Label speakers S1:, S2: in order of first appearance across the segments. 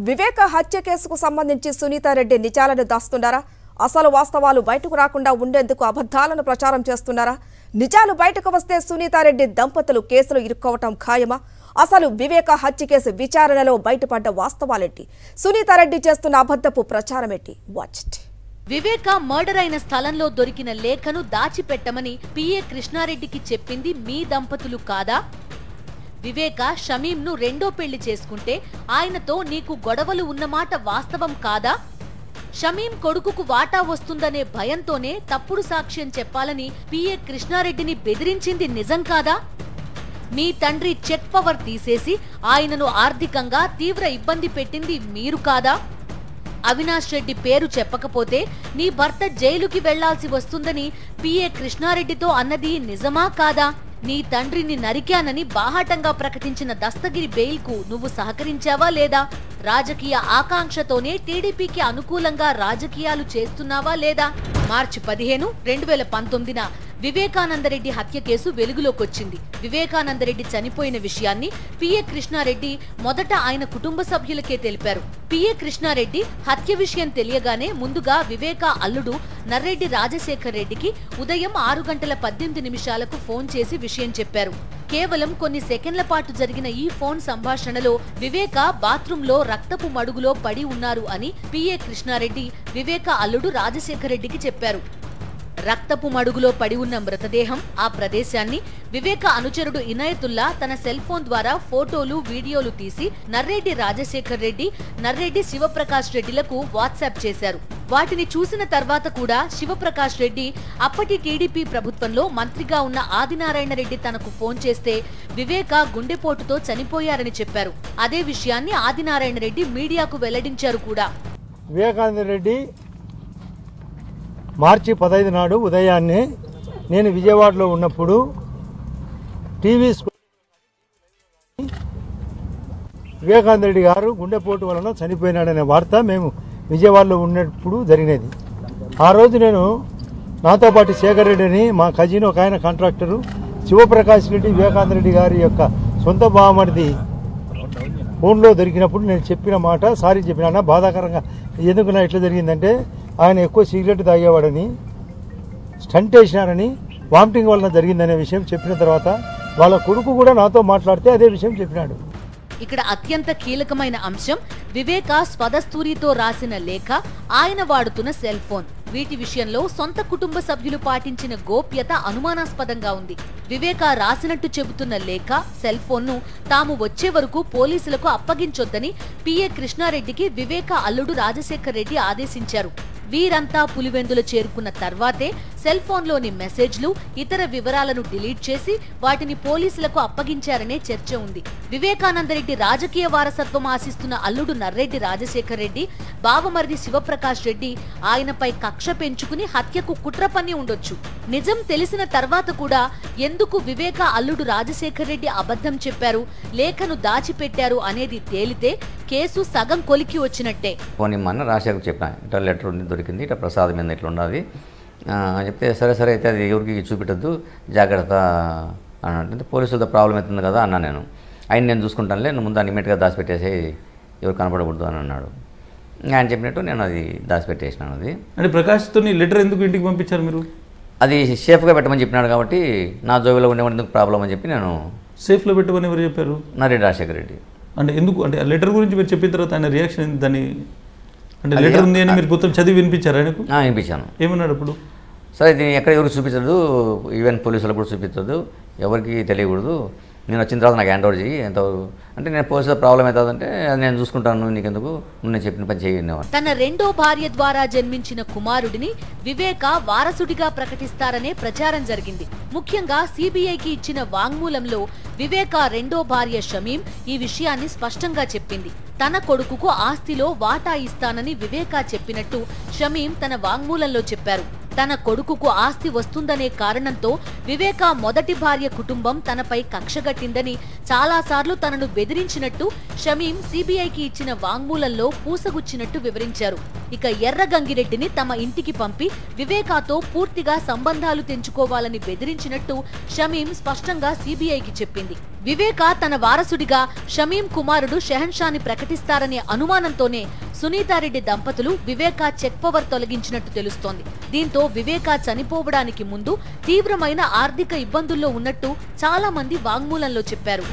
S1: వివేక హత్య కేసుకు సంబంధించి సునీతారెడ్డి నిజాలను దాస్తున్నారా? అసలు వాస్తవాలు బయటకు రాకుండా ఉండేందుకు అబద్ధాలను ప్రచారం చేస్తున్నారా? నిజాలు బయటకు వస్తే సునీతారెడ్డి దంపతులు కేసులు ఇరుక్కోవటం ఖాయమా? అసలు వివేక హత్య కేసు విచారణలో బయటపడ్డ వాస్తవాలేంటి? సునీతారెడ్డి చేస్తున్న అబద్ధపు ప్రచారమేంటి? Watch it.
S2: వివేక మర్డర్ అయిన స్థలంలో దొరికిన లేఖను దాచిపెట్టమని పిఏ కృష్ణారెడ్డికి చెప్పింది మీ దంపతులు కాదా? వివేక షమీంను రెండో పెళ్లి చేసుకుంటే ఆయనతో నీకు గొడవలు ఉన్నమాట వాస్తవం కాదా? షమీం కొడుకుకు వాటా వస్తుందనే భయంతోనే తప్పుడు సాక్ష్యం చెప్పాలని పిఏ కృష్ణారెడ్డిని బెదిరించింది నిజం కాదా? మీ తండ్రి చెక్ పవర్ తీసేసి ఆయనను ఆర్థికంగా తీవ్ర ఇబ్బంది పెట్టింది మీరు కాదా? అవినాష్ రెడ్డి పేరు చెప్పకపోతే నీ భర్త జైలుకి వెళ్లాల్సి వస్తుందని పిఏ కృష్ణారెడ్డితో అన్నది నిజమా కాదా? నీ తండ్రిని నరికానని బాహాటంగా ప్రకటించిన దస్తగిరి బెయిల్కు నువ్వు సహకరించావా లేదా? రాజకీయ ఆకాంక్షతోనే టీడీపీకి అనుకూలంగా రాజకీయాలు చేస్తున్నావా లేదా? మార్చి 15, 2019న వివేకానందరెడ్డి హత్య కేసు వెలుగులోకొచ్చింది. వివేకానందరెడ్డి చనిపోయిన విషయాన్ని పిఏ కృష్ణారెడ్డి మొదట ఆయన కుటుంబ సభ్యులకే తెలిపారు. పిఏ కృష్ణారెడ్డి హత్య విషయం తెలియగానే ముందుగా వివేక అల్లుడు నర్రెడ్డి రాజశేఖర్ రెడ్డికి ఉదయం 6:18 ఫోన్ చేసి విషయం చెప్పారు. కేవలం కొన్ని సెకండ్ల పాటు జరిగిన ఈ ఫోన్ సంభాషణలో వివేక బాత్రూంలో రక్తపు మడుగులో పడి ఉన్నారు అని పిఏ కృష్ణారెడ్డి వివేక అల్లుడు రాజశేఖర్ రెడ్డికి చెప్పారు. రక్తపు మడుగులో పడి ఉన్న మృతదేహం, ఆ ప్రదేశాన్ని వివేక అనుచరుడు ఇనాయతుల్లా తన సెల్ ఫోన్ ద్వారా ఫోటోలు, వీడియోలు తీసి నర్రెడ్డి రాజశేఖర్ రెడ్డి, నర్రెడ్డి శివప్రకాష్ రెడ్డిలకు వాట్సాప్ చేశారు. వాటిని చూసిన తర్వాత కూడా శివప్రకాష్ రెడ్డి అప్పటి టీడీపీ ప్రభుత్వంలో మంత్రిగా ఉన్న ఆదినారాయణ రెడ్డి తనకు ఫోన్ చేస్తే వివేక గుండెపోటుతో చనిపోయారని చెప్పారు. అదే విషయాన్ని ఆదినారాయణ రెడ్డి మీడియాకు వెల్లడించారు కూడా.
S3: వివేకానంద రెడ్డి మార్చి 15 నాడు ఉదయాన్నే నేను విజయవాడలో ఉన్నప్పుడు టీవీ వివేకానంద రెడ్డి గారు గుండెపోటు వలన చనిపోయినాడనే వార్త మేము విజయవాడలో ఉన్నప్పుడు జరిగినది. ఆ రోజు నేను నాతో పాటు శేఖర్ రెడ్డి అని మా కజిన్ ఒక ఆయన కాంట్రాక్టరు, శివప్రకాష్ రెడ్డి వివేకానంద రెడ్డి గారి యొక్క సొంత బావమరిది ఫోన్లో దొరికినప్పుడు నేను చెప్పిన మాట సారీ చెప్పినా. బాధాకరంగా ఎందుకు ఇట్లా జరిగిందంటే ఆయన ఎక్కువ సిగరెట్ తాగేవాడని, స్టంట్ వేసినారని, వామిటింగ్ వలన జరిగిందనే విషయం చెప్పిన తర్వాత వాళ్ళ కొడుకు కూడా నాతో మాట్లాడితే అదే విషయం చెప్పినాడు.
S2: ఇక్కడ అత్యంత కీలకమైన అంశం వివేక స్వదస్తూరితో రాసిన లేఖ, ఆయన వాడుతున్న సెల్ ఫోన్. వీటి విషయంలో సొంత కుటుంబ సభ్యులు పాటించిన గోప్యత అనుమానాస్పదంగా ఉంది. వివేక రాసినట్టు చెబుతున్న లేఖ, సెల్ ఫోన్ను తాము వచ్చే వరకు పోలీసులకు అప్పగించొద్దని పిఏ కృష్ణారెడ్డికి వివేక అల్లుడు రాజశేఖర్ రెడ్డి ఆదేశించారు. వీరంతా పులివెందులు చేరుకున్న తర్వాతే సెల్ ఫోన్లోని మెసేజ్లు, ఇతర వివరాలను డిలీట్ చేసి వాటిని పోలీసులకు అప్పగించారనే చర్చ ఉంది. వివేకానందరెడ్డి రాజకీయ వారసత్వం ఆశిస్తున్న అల్లుడు నర్రెడ్డి రాజశేఖర్ రెడ్డి, బావమరిది శివప్రకాష్ రెడ్డి ఆయనపై కక్ష పెంచుకుని హత్యకు కుట్ర పన్ని ఉండొచ్చు. నిజం తెలిసిన తర్వాత కూడా ఎందుకు వివేక అల్లుడు రాజశేఖర్ రెడ్డి అబద్ధం చెప్పారు, లేఖను దాచిపెట్టారు అనేది తేలితే కేసు సగం కొలికి వచ్చినట్టే.
S4: రాజశేఖర్ చెప్పిన ఇట్లా లెటర్ దొరికింది, ఇట్లా ప్రసాద్ మీద ఇట్లా ఉన్నది చెప్తే సరే అయితే అది ఎవరికి చూపెట్టద్దు, జాగ్రత్త అని అంటే పోలీసులతో ప్రాబ్లం అవుతుంది కదా అన్నా. నేను చూసుకుంటానులే, నువ్వు ముందు ఇమీడియట్గా దాచిపెట్టేసి ఎవరు కనపడకూడదు అని అన్నాడు. ఆయన చెప్పినట్టు నేను అది దాచిపెట్టేసినాను. అది
S5: అంటే ప్రకాష్తో లెటర్ ఎందుకు ఇంటికి పంపించారు మీరు?
S4: అది సేఫ్గా పెట్టమని చెప్పినాడు కాబట్టి నా జోబిలో ఉండేందుకు ప్రాబ్లం అని చెప్పి నేను
S5: సేఫ్లో పెట్టమని ఎవరు చెప్పారు?
S4: నర్రెడ్డి రాజశేఖర్ రెడ్డి.
S5: అంటే ఎందుకు, అంటే ఆ లెటర్ గురించి మీరు చెప్పిన తర్వాత ఆయన రియాక్షన్ దాన్ని, అంటే లెటర్ ఉంది అని మీరు మొత్తం చదివి వినిపించారు ఆయనకు?
S4: వినిపించాను.
S5: ఏమన్నాడు అప్పుడు?
S4: సరే దీన్ని ఎక్కడ ఎవరికి చూపించదు, ఈవెన్ పోలీసులకు కూడా చూపించదు, ఎవరికి తెలియకూడదు, నేను వచ్చిన తర్వాత నాకు హ్యాండ్ ఓవర్ చేయి ఎంతవరకు అంటే నేను పోలీసుల ప్రాబ్లం అవుతుందంటే అది నేను చూసుకుంటాను, నీకెందుకు, నేను చెప్పిన పని చేయనివాడు.
S2: తన రెండో భార్య ద్వారా జన్మించిన కుమారుడిని వివేక వారసుడిగా ప్రకటిస్తారనే ప్రచారం జరిగింది. ముఖ్యంగా సిబిఐకి ఇచ్చిన వాంగ్మూలంలో వివేక రెండో భార్య షమీం ఈ విషయాన్ని స్పష్టంగా చెప్పింది. తన కొడుకుకు ఆస్తిలో వాటా ఇస్తానని వివేక చెప్పినట్టు షమీం తన వాంగ్మూలంలో చెప్పారు. తన కొడుకుకు ఆస్తి వస్తుందనే కారణంతో వివేక మొదటి భార్య కుటుంబం తనపై కక్షగట్టిందని చాలాసార్లు తనను బెదిరించినట్టు షమీం సిబిఐకి ఇచ్చిన వాంగ్మూలంలో పూసగుచ్చినట్టు వివరించారు. ఇక ఎర్రగంగిరెడ్డిని తమ ఇంటికి పంపి వివేకాతో పూర్తిగా సంబంధాలు తెంచుకోవాలని బెదిరించినట్టు షమీం స్పష్టంగా సిబిఐకి చెప్పింది. వివేక తన వారసుడిగా షమీం కుమారుడు షెహన్షాని ప్రకటిస్తారనే అనుమానంతోనే సునీతారెడ్డి దంపతులు వివేక చెక్ పవర్ తొలగించినట్టు తెలుస్తోంది. దీంతో వివేక చనిపోవడానికి ముందు తీవ్రమైన ఆర్థిక ఇబ్బందుల్లో ఉన్నట్టు చాలా మంది వాంగ్మూలంలో చెప్పారు.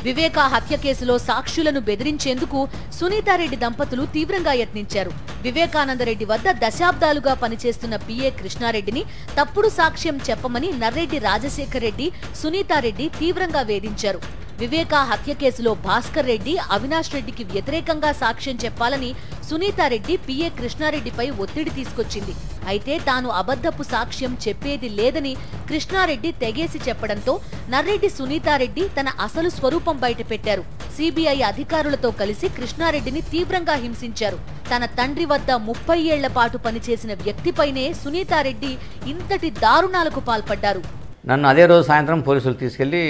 S2: వివేక హత్య కేసులో సాక్షులను బెదిరించేందుకు సునీతారెడ్డి దంపతులు తీవ్రంగా యత్నించారు. వివేకానందరెడ్డి వద్ద దశాబ్దాలుగా పనిచేస్తున్న పిఏ కృష్ణారెడ్డిని తప్పుడు సాక్ష్యం చెప్పమని నర్రెడ్డి రాజశేఖర్ రెడ్డి, సునీతారెడ్డి తీవ్రంగా వేధించారు. వివేక హత్య కేసులో భాస్కర్ రెడ్డి, అవినాష్ రెడ్డికి వ్యతిరేకంగా సాక్ష్యం చెప్పాలని సునీతారెడ్డి పిఏ కృష్ణారెడ్డిపై ఒత్తిడి తీసుకొచ్చింది. అయితే తాను అబద్ధపు సాక్ష్యం చెప్పేది లేదని కృష్ణారెడ్డి తెగేసి చెప్పడంతో నర్రెడ్డి సునీతారెడ్డి తన అసలు స్వరూపం బయటపెట్టారు. సిబిఐ అధికారులతో కలిసి కృష్ణారెడ్డిని తీవ్రంగా హింసించారు. తన తండ్రి వద్ద 30 ఏళ్ల పాటు పనిచేసిన వ్యక్తిపైనే సునీతారెడ్డి ఇంతటి దారుణాలకు పాల్పడ్డారు.
S4: నన్ను అదే రోజు సాయంత్రం పోలీసులు తీసుకెళ్లి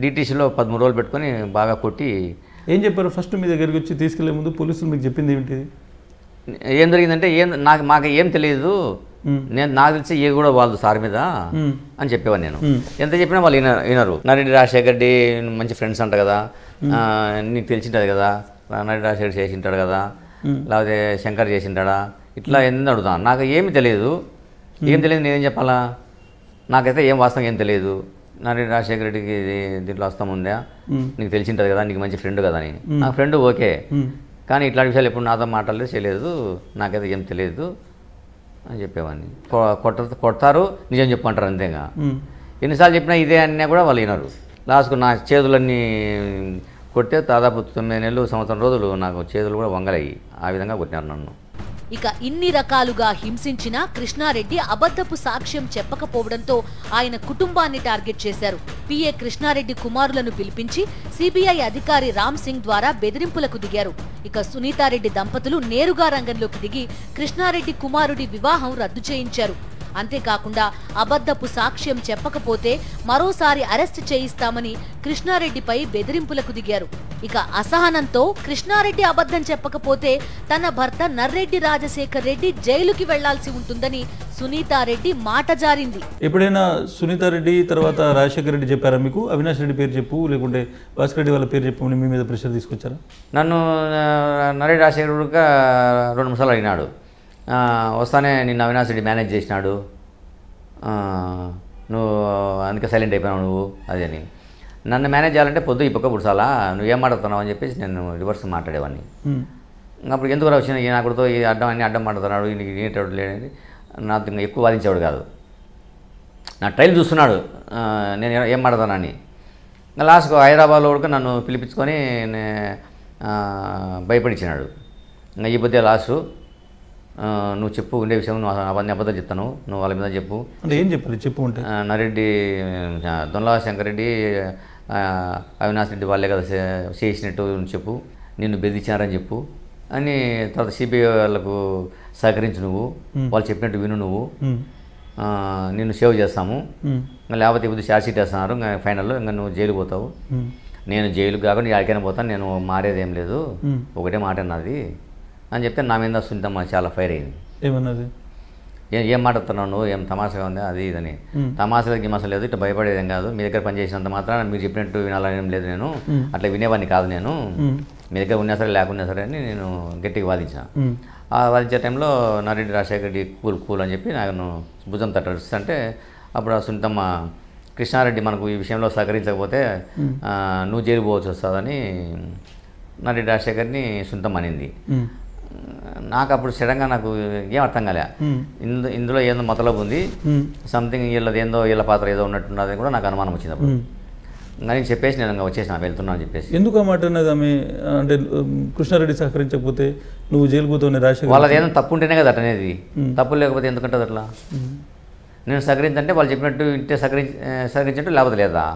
S4: డిటీసీలో 13 రోజులు పెట్టుకొని బాగా కొట్టి.
S5: ఏం చెప్పారు? ఫస్ట్ మీ దగ్గరికి వచ్చి తీసుకెళ్లే ముందు పోలీసులు మీకు చెప్పింది ఏమిటి?
S4: ఏం జరిగిందంటే మాకు ఏం తెలియదు, నాకు తెలిసి ఏ కూడా వాళ్ళు సార్ మీద అని చెప్పేవాడు. నేను ఎంత చెప్పినా వాళ్ళు వినరు. నరెడ్డి రాజశేఖర్ రెడ్డి మంచి ఫ్రెండ్స్ అంట కదా, నీకు తెలిసింటుంది కదా, నరెడ్డి రాజశేఖర్ చేసింటాడు కదా, లేకపోతే శంకర్ చేసింటాడా, ఇట్లా ఎందుకు అడుగుతాను. నాకు ఏమి తెలియదు, నేనేం చెప్పాలా? నాకైతే ఏం వాస్తవం ఏం తెలియదు. నరెడ్డి రాజశేఖర రెడ్డికి దీంట్లో వస్తాం ఉందా, నీకు తెలిసింటుంది కదా, నీకు మంచి ఫ్రెండ్ కదా అని. నా ఫ్రెండ్ ఓకే, కానీ ఇట్లాంటి విషయాలు ఎప్పుడు నాతో మాట్లాడలేదు, చేయలేదు, నాకైతే ఏం తెలియదు అని చెప్పేవాడిని. కొడతారు, నిజం చెప్పంటారు అంతేగా. ఎన్నిసార్లు చెప్పినా ఇదే అన్నా కూడా వాళ్ళు వినరు. లాస్ట్కు నా చేతులన్నీ కొట్టే దాదాపు 9 నెలలు, సంవత్సరం రోజులు నాకు చేతులు కూడా వంగలయ్యి. ఆ విధంగా కొట్టినారు నన్ను.
S2: ఇక ఇన్ని రకాలుగా హింసించినా కృష్ణారెడ్డి అబద్ధపు సాక్ష్యం చెప్పకపోవడంతో ఆయన కుటుంబాన్ని టార్గెట్ చేశారు. పిఏ కృష్ణారెడ్డి కుమారులను పిలిపించి సిబిఐ అధికారి రామ్ సింగ్ ద్వారా బెదిరింపులకు దిగారు. ఇక సునీతారెడ్డి దంపతులు నేరుగా రంగంలోకి దిగి కృష్ణారెడ్డి కుమారుడి వివాహం రద్దు చేయించారు. అంతేకాకుండా అబద్ధపు సాక్ష్యం చెప్పకపోతే మరోసారి అరెస్ట్ చేయిస్తామని కృష్ణారెడ్డిపై బెదిరింపులకు దిగారు. ఇక అసహనంతో కృష్ణారెడ్డి అబద్ధం చెప్పకపోతే తన భర్త నర్రెడ్డి రాజశేఖర్ రెడ్డి జైలుకి వెళ్లాల్సి ఉంటుందని సునీతారెడ్డి మాట జారింది.
S5: ఎప్పుడైనా సునీతారెడ్డి తర్వాత రాజశేఖర్ రెడ్డి చెప్పారా మీకు? అవినాష్ రెడ్డి పేరు చెప్పు, లేకుంటే భాస్కర్ రెడ్డి వాళ్ళ పేరు చెప్పు, మీ మీద ప్రెషర్ తీసుకొచ్చారా?
S4: నన్ను నర్రెడ్డి రాజశేఖర్ రెడ్డి 2 సార్లు అడిగినాడు. వస్తానే నిన్ను అవినాష్ రెడ్డి మేనేజ్ చేసినాడు, నువ్వు అందుకే సైలెంట్ అయిపోయినావు నువ్వు అదే అని. నన్ను మేనేజ్ చేయాలంటే పొద్దు ఈ పక్క పుడుసాలా, నువ్వు ఏం మాట్లాడుతున్నావు అని చెప్పేసి నేను రివర్స్ మాట్లాడేవాడిని. అప్పుడు ఎందుకు వచ్చిన ఈయన అక్కడితో ఈ అడ్డం మాట్లాడుతున్నాడు, ఈయనకి ఏంటో లేదని నాతో ఇంకా ఎక్కువ వాదించేవాడు కాదు. నా ట్రైల్ చూస్తున్నాడు నేను ఏం మాట్లాడతానని. లాస్ట్కు హైదరాబాద్లో కూడా నన్ను పిలిపించుకొని భయపడిచ్చినాడు. ఇంకా ఈ పొద్దు లాస్ట్ నువ్వు చెప్పు ఉండే విషయం, నువ్వు అవన్నీ అబద్ధాలు చెప్తాను, నువ్వు వాళ్ళ మీద చెప్పు
S5: అంటే ఏం చెప్పాలి చెప్పు ఉంటే.
S4: నరెడ్డి దొంలా శంకర్ రెడ్డి అవినాష్ రెడ్డి వాళ్ళే కదా చేసినట్టు చెప్పు, నిన్ను బెదిరించారని చెప్పు అని. తర్వాత సిబిఐ వాళ్ళకు సహకరించు, నువ్వు వాళ్ళు చెప్పినట్టు విను, నువ్వు నిన్ను సేవ్ చేస్తాము, లేకపోతే ఇప్పుడు ఛార్జ్షీట్ వేస్తున్నారు, ఇంకా ఫైనల్లో ఇంకా నువ్వు జైలు పోతావు. నేను జైలుకు కాకుండా ఎక్కడికైనా పోతాను, నేను మారేదేం లేదు, ఒకటే మాట నాది అని చెప్తే నా మీద సునీతమ్మ చాలా ఫైర్ అయింది.
S5: ఏమన్నది?
S4: ఏం మాట్లాడుతున్నావు నువ్వు, ఏం తమాషగా ఉంది అది ఇదని. తమాషాలకి గిమాసా లేదు, ఇట్లా భయపడేదేం కాదు, మీ దగ్గర పనిచేసినంత మాత్రాన మీరు చెప్పినట్టు వినాలని లేదు, నేను అట్లా వినేవాడిని కాదు, నేను మీ దగ్గర ఉన్నా సరే లేకున్నా సరే అని నేను గట్టిగా వాదించిన. ఆ వాదించే టైంలో నరెడ్డి రాజశేఖర్ రెడ్డి కూల్ అని చెప్పి నాకు భుజం తట్టంటే అప్పుడు ఆ సునీతమ్మ కృష్ణారెడ్డి మనకు ఈ విషయంలో సహకరించకపోతే నువ్వు జైలు పోవచ్చు వస్తుందని నరెడ్డి రాజశేఖర్ని సునీతమ్మ అనింది. నాకు అప్పుడు సడన్గా నాకు ఏం అర్థం కాలే, ఇందులో ఏదో మతలబు ఉంది, సంథింగ్ వీళ్ళది ఏందో వీళ్ళ పాత్ర ఏదో ఉన్నట్టున్నది కూడా నాకు అనుమానం వచ్చింది. అప్పుడు కానీ చెప్పేసి నేను వచ్చేసిన వెళ్తున్నాను అని చెప్పేసి.
S5: ఎందుకు ఆ మాట అన్నది ఆమె? అంటే కృష్ణారెడ్డి సహకరించకపోతే నువ్వు జైలు పోతావు రాజశేఖర్,
S4: వాళ్ళది ఏదైనా తప్పు ఉంటేనే కదా అట్లా అనేది, తప్పు లేకపోతే ఎందుకంటే అట్లా. నేను సహకరించంటే వాళ్ళు చెప్పినట్టు ఇంటే సహకరించట్టు లేకపోతే లేదా.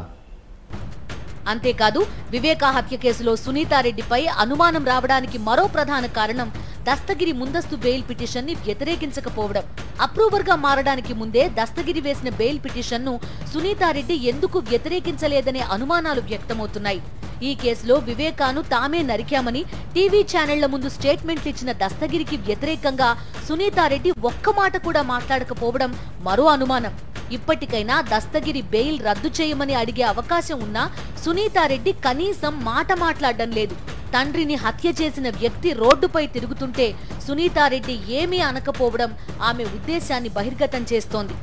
S2: అంతేకాదు వివేక హత్య కేసులో సునీతారెడ్డిపై అనుమానం రావడానికి మరో ప్రధాన కారణం దస్తగిరి ముందస్తు బెయిల్ పిటిషన్ ని వ్యతిరేకించకపోవడం. అప్రూవర్ గా మారడానికి ముందే దస్తగిరి వేసిన బెయిల్ పిటిషన్ ను సునీతారెడ్డి ఎందుకు వ్యతిరేకించలేదనే అనుమానాలు వ్యక్తమవుతున్నాయి. ఈ కేసులో వివేకాను తామే నరికామని టీవీ ఛానళ్ల ముందు స్టేట్మెంట్లు ఇచ్చిన దస్తగిరికి వ్యతిరేకంగా సునీతారెడ్డి ఒక్క మాట కూడా మాట్లాడకపోవడం మరో అనుమానం. ఇప్పటికైనా దస్తగిరి బెయిల్ రద్దు చేయమని అడిగే అవకాశం ఉన్నా సునీతారెడ్డి కనీసం మాట మాట్లాడడం లేదు. తండ్రిని హత్య చేసిన వ్యక్తి రోడ్డుపై తిరుగుతుంటే సునీతారెడ్డి ఏమీ అనకపోవడం ఆమె ఉద్దేశాన్ని బహిర్గతం చేస్తోంది.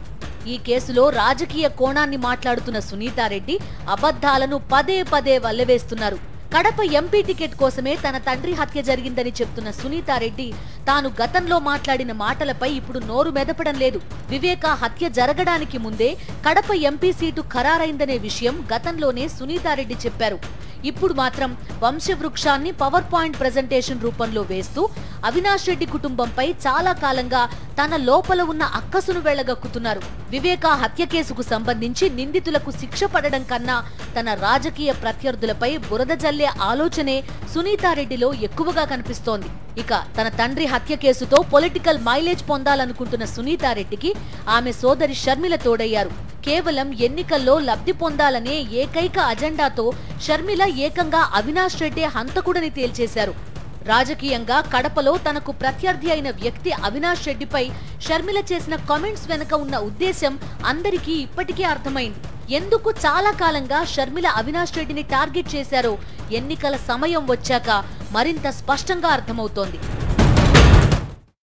S2: ఈ కేసులో రాజకీయ కోణాన్ని మాట్లాడుతున్న సునీతారెడ్డి అబద్ధాలను పదే పదే వల్లవేస్తున్నారు. కడప ఎంపీ టికెట్ కోసమే తన తండ్రి హత్య జరిగిందని చెప్తున్న సునీతారెడ్డి తాను గతంలో మాట్లాడిన మాటలపై ఇప్పుడు నోరు మెదపడం లేదు. వివేక హత్య జరగడానికి ముందే కడప ఎంపీ సీటు ఖరారైందనే విషయం గతంలోనే సునీతారెడ్డి చెప్పారు. ఇప్పుడు మాత్రం వంశవృక్షాన్ని పవర్ పాయింట్ ప్రెజెంటేషన్ రూపంలో వేస్తూ అవినాష్ రెడ్డి కుటుంబంపై చాలా కాలంగా తన లోపల ఉన్న అక్కసును వెళ్లగక్కుతున్నారు. వివేక హత్య కేసుకు సంబంధించి నిందితులకు శిక్ష పడడం కన్నా తన రాజకీయ ప్రత్యర్థులపై బురద జల్లే ఆలోచనే సునీతారెడ్డిలో ఎక్కువగా కనిపిస్తోంది. ఇక తన తండ్రి హత్య కేసుతో పొలిటికల్ మైలేజ్ పొందాలనుకుంటున్న సునీతారెడ్డికి ఆమె సోదరి షర్మిల తోడయ్యారు. కేవలం ఎన్నికల్లో లబ్ధి పొందాలనే ఏకైక అజెండాతో షర్మిల ఏకంగా అవినాష్ రెడ్డి హంతకుడని తేల్చేశారు. రాజకీయంగా కడపలో తనకు ప్రత్యర్థి అయిన వ్యక్తి అవినాష్ రెడ్డిపై షర్మిల చేసిన కామెంట్స్ వెనుక ఉన్న ఉద్దేశం అందరికీ ఇప్పటికే అర్థమైంది. ఎందుకు చాలా కాలంగా షర్మిల అవినాష్ రెడ్డిని టార్గెట్ చేశారో ఎన్నికల సమయం వచ్చాక మరింత స్పష్టంగా అర్థమవుతోంది.